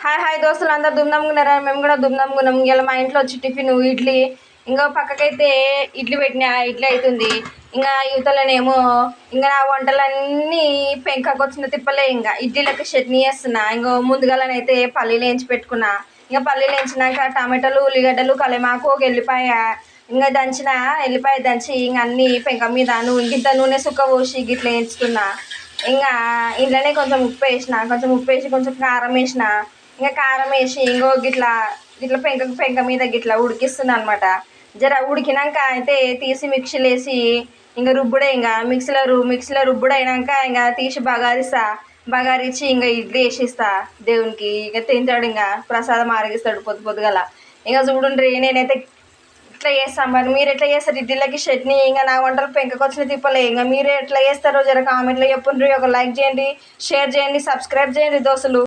Hi hi దోస్తులు అందరు దుమ్దమ్ముకున్నారా? మేము కూడా దుమ్దమ్ముకున్నాం. ఇలా మా ఇంట్లో వచ్చి టిఫిన్ ఇడ్లీ. ఇంకా పక్కకైతే ఇడ్లీ పెట్టిన ఇడ్లీ అవుతుంది. ఇంకా యువతలనేమో ఇంకా నా వంటలన్నీ పెంకకు వచ్చిన తిప్పలే. ఇంకా ఇడ్లీలకి చట్నీ వేస్తున్నా. ఇంకో ముందుగాలనైతే పల్లీలు వేయించి పెట్టుకున్నా. ఇంకా పల్లీలు వేయించినాక టమాటాలు ఉల్లిగడ్డలు కలమాకు ఒక ఎల్లిపాయ ఇంకా దంచిన ఎల్లిపాయ దంచి ఇంకా అన్నీ పెంక మీద ఇంత నూనె సుక్క పోసి గిట్ల వేయించుకున్నా. ఇంకా ఇంట్లోనే కొంచెం ఉప్పు వేసిన, కొంచెం ఉప్పు వేసి కొంచెం కారం వేసిన. ఇంకా కారం వేసి ఇంకో గిట్లా గిట్ల పెంక మీద గిట్లా ఉడికిస్తున్నా అనమాట. జర ఉడికినాక అయితే తీసి మిక్సీలో వేసి ఇంకా రుబ్బుడే. ఇంకా మిక్సీలో రుబ్బుడు అయినాక ఇంకా తీసి బగారిచ్చి ఇంకా ఇడ్లీ వేసిస్తా దేవునికి. ఇంకా తింటాడు, ఇంకా ప్రసాదం ఆరగిస్తాడు పొద్దుగల. ఇంకా చూడుండ్రి నేనైతే ఇట్లా చేస్తాను. మరి మీరు ఎట్లా చేస్తారు ఇడ్లీలకి చట్నీ? ఇంకా నా వంటలు పెంకకు వచ్చిన తిప్పలే. ఇంకా మీరు ఎట్లా చేస్తారో జర కామెంట్లో చెప్పుండ్రి. ఒక లైక్ చేయండి, షేర్ చేయండి, సబ్స్క్రైబ్ చేయండి దోస్తులు.